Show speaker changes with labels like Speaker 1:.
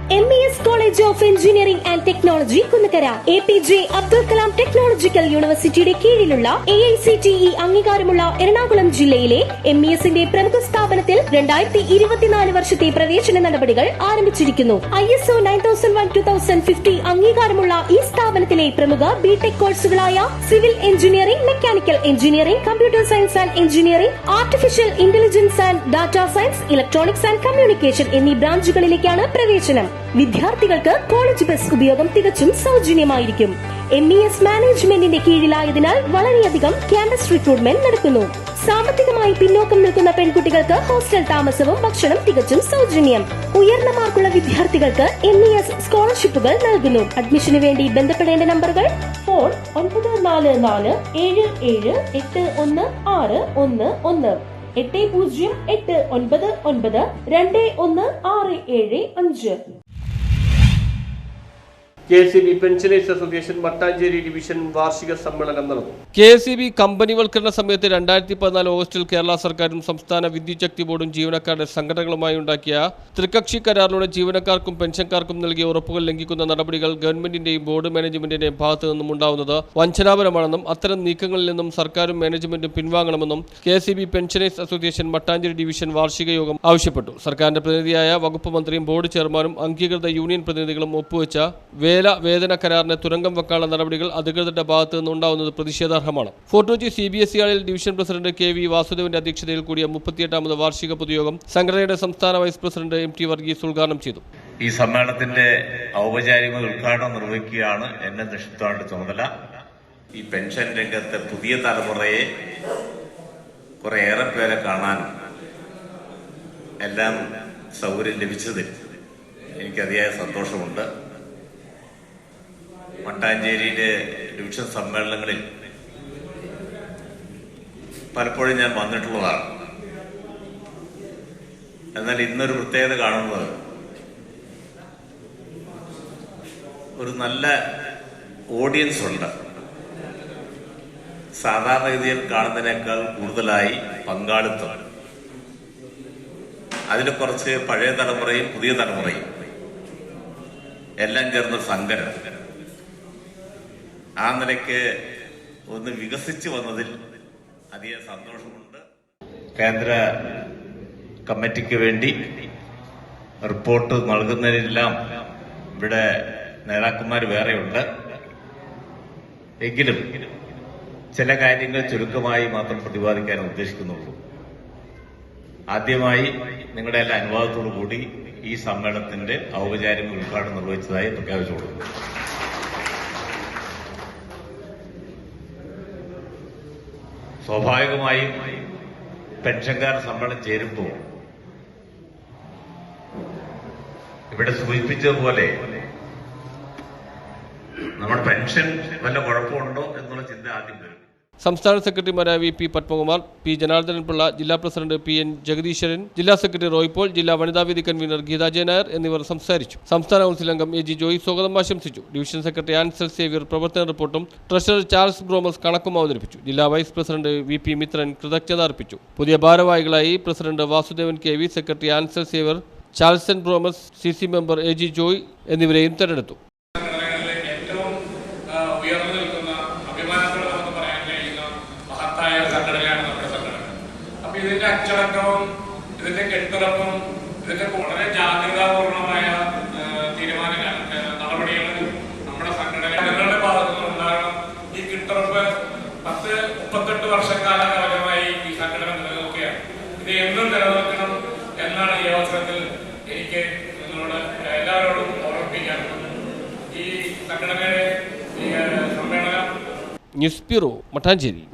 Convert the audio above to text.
Speaker 1: MES College of Engineering and Technology Kunnakkara, APJ Abdul Kalam technological യൂണിവേഴ്സിറ്റിയുടെ കീഴിലുള്ള AICTE അംഗീകാരമുള്ള എറണാകുളം ജില്ലയിലെ MESന്റെ പ്രമുഖ സ്ഥാപനത്തിൽ 2024 വർഷത്തെ പ്രവേശന നടപടികൾ ആരംഭിച്ചിരിക്കുന്നു. ISO 9001:2050 അംഗീകാരമുള്ള ഈ സ്ഥാപനത്തിലെ പ്രമുഖ ബിടെക് കോഴ്സുകളായ civil engineering, mechanical engineering, computer science and engineering, artificial intelligence and data science, electronics and communication എന്നീ ബ്രാഞ്ചുകളിലേക്കാണ് പ്രവേശനം. വിദ്യാർത്ഥികൾക്ക് കോളേജ് ബസ് ഉപയോഗം തികച്ചും സൗജന്യമായിരിക്കും. MES മാനേജ്മെന്റിന്റെ കീഴിലായതിനാൽ വളരെയധികം ക്യാമ്പസ് റിക്രൂട്ട്മെന്റ് നടക്കുന്നു. സാമ്പത്തികമായി പിന്നോക്കം നിൽക്കുന്ന പെൺകുട്ടികൾക്ക് ഹോസ്റ്റൽ താമസവും ഭക്ഷണം തികച്ചും സൗജന്യം. ഉയർന്ന മാർക്കുള്ള വിദ്യാർത്ഥികൾക്ക് MES സ്കോളർഷിപ്പുകൾ നൽകുന്നു. അഡ്മിഷന് വേണ്ടി ബന്ധപ്പെടേണ്ട നമ്പറുകൾ: phone 9444781611, 8089921675.
Speaker 2: KSEB pensioners association Mattancherry division വാർഷിക സമ്മേളനം നടന്നു. KSEB കമ്പനിവൽക്കരണ സമയത്ത് 2014 ഓഗസ്റ്റിൽ കേരള സർക്കാരും സംസ്ഥാന വിദ്യുത് ശക്തി ബോർഡും ജീവനക്കാരുടെ സംഘടനകളുമായി ഉണ്ടാക്കിയ ത്രികക്ഷി കരാറിലൂടെ ജീവനക്കാർക്കും പെൻഷൻകാർക്കും നൽകിയ ഉറപ്പുകൾ ലംഘിക്കുന്ന നടപടികൾ ഗവൺമെന്റിന്റെയും ബോർഡ് മാനേജ്മെന്റിന്റെയും ഭാഗത്തു നിന്നും ഉണ്ടാവുന്നത് വഞ്ചനാപരമാണെന്നും അത്തരം നീക്കങ്ങളിൽ നിന്നും സർക്കാരും മാനേജ്മെന്റും പിൻവാങ്ങണമെന്നും KSEB pensioners association Mattancherry division വാർഷിക യോഗം ആവശ്യപ്പെട്ടു. സർക്കാരിന്റെ പ്രതിനിധിയായ വകുപ്പ് മന്ത്രിയും ബോർഡ് ചെയർമാനും അംഗീകൃത യൂണിയൻ പ്രതിനിധികളും ഒപ്പുവെച്ച വേതന കരാറിന് തുരങ്കം വെക്കാനുള്ള നടപടികൾ അധികൃതരുടെ ഭാഗത്തു നിന്നുണ്ടാവുന്നത് പ്രതിഷേധാർഹമാണ്. ഫോർട്ട് കൊച്ചി CBSE ഹാളിൽ ഡിവിഷൻ പ്രസിഡന്റ് KV വാസുദേവന്റെ അധ്യക്ഷതയിൽ കൂടിയ 38ാമത് വാർഷിക പൊതുയോഗം സംഘടനയുടെ സംസ്ഥാന വൈസ് പ്രസിഡന്റ് MT വർഗീസ് ഉദ്ഘാടനം ചെയ്തു.
Speaker 3: ഈ സമ്മേളനത്തിന്റെ ഔപചാരിക ഉദ്ഘാടനം നിർവഹിക്കുകയാണ് എന്നെ നിക്ഷിപ്തമായിട്ട് ചുമതല. ഈ പെൻഷൻ രംഗത്തെ പുതിയ തലമുറയെ കുറേയേറെ പേരെ കാണാനും എല്ലാം സൗകര്യം ലഭിച്ചതിൽ എനിക്ക് അതിയായ സന്തോഷമുണ്ട്. മട്ടാഞ്ചേരിയിലെ ഡിവിഷൻ സമ്മേളനങ്ങളിൽ പലപ്പോഴും ഞാൻ വന്നിട്ടുള്ളതാണ്. എന്നാൽ ഇന്നൊരു പ്രത്യേകത കാണുന്നത് ഒരു നല്ല ഓഡിയൻസ് ഉണ്ട്. സാധാരണഗതിയിൽ കാണുന്നതിനേക്കാൾ കൂടുതലായി പങ്കാളിത്തം. അതിൽ കുറച്ച് പഴയ തലമുറയും പുതിയ തലമുറയും എല്ലാം ചേർന്ന സങ്കരം. ആ നിലയ്ക്ക് ഒന്ന് വികസിച്ചു വന്നതിൽ അധികം സന്തോഷമുണ്ട്. കേന്ദ്ര കമ്മിറ്റിക്ക് വേണ്ടി റിപ്പോർട്ട് നൽകുന്നതിനെല്ലാം ഇവിടെ നേതാക്കന്മാർ വേറെയുണ്ട്. എങ്കിലും ചില കാര്യങ്ങൾ ചുരുക്കമായി മാത്രം പ്രതിപാദിക്കാൻ ഉദ്ദേശിക്കുന്നുള്ളൂ. ആദ്യമായി നിങ്ങളുടെ എല്ലാ അനുവാദത്തോടു കൂടി ഈ സമ്മേളനത്തിന്റെ ഔപചാരിക ഉദ്ഘാടനം നിർവഹിച്ചതായി പ്രഖ്യാപിച്ചു കൊടുക്കുന്നു. സ്വാഭാവികമായും പെൻഷൻകാർ സമ്മേളനം ചേരുമ്പോൾ ഇവിടെ സൂചിപ്പിച്ചതുപോലെ നമ്മുടെ പെൻഷൻ വല്ല കുഴപ്പമുണ്ടോ എന്നുള്ള ചിന്ത ആദ്യം വരും.
Speaker 2: സംസ്ഥാന സെക്രട്ടറിമാരായ VP പത്മകുമാർ, P ജനാർദ്ദനപിള്ള, ജില്ലാ പ്രസിഡന്റ് PN ജഗദീശ്വരൻ, ജില്ലാ സെക്രട്ടറി റോയ് പോൾ, ജില്ലാ വനിതാവേദി കൺവീനർ ഗീതാ ജയനായർ എന്നിവർ സംസാരിച്ചു. സംസ്ഥാന കൌൺസിൽ അംഗം AG ജോയി സ്വാഗതം ആശംസിച്ചു. ഡിവിഷൻ സെക്രട്ടറി ആൻസൽ സേവ്യർ പ്രവർത്തന റിപ്പോർട്ടും ട്രഷറർ ചാൾസ് ബ്രോമസ് കണക്കും അവതരിപ്പിച്ചു. ജില്ലാ വൈസ് പ്രസിഡന്റ് VP മിത്രൻ കൃതജ്ഞത അർപ്പിച്ചു. പുതിയ ഭാരവാഹികളായി president Vasudevan KV, secretary Ansel Xavier, Charlson Bromas, CC member AG Joy എന്നിവരെയും തെരഞ്ഞെടുത്തു.
Speaker 4: ഇതിന്റെ അച്ചടക്കവും ഇതിന്റെ കെട്ടുറപ്പും ഇതിന്റെ വളരെ ജാഗ്രതാപൂർണമായ തീരുമാനങ്ങൾ, നടപടികൾ നമ്മുടെ സംഘടനകളുടെ ഭാഗത്തു നിന്നുണ്ടാകണം. ഈ കെട്ടുറപ്പ് 10-38 വർഷക്കാലമായി ഈ സംഘടന നിലനിൽക്കുകയാണ്. ഇത് എന്നും നിലനിൽക്കണം എന്നാണ് ഈ അവസരത്തിൽ എനിക്ക് നിങ്ങളോട് എല്ലാവരോടും ഓർമ്മിപ്പിക്കാനുള്ളത്. ഈ സംഘടനയുടെ സമ്മേളനം.
Speaker 2: News bureau, Mattancherry.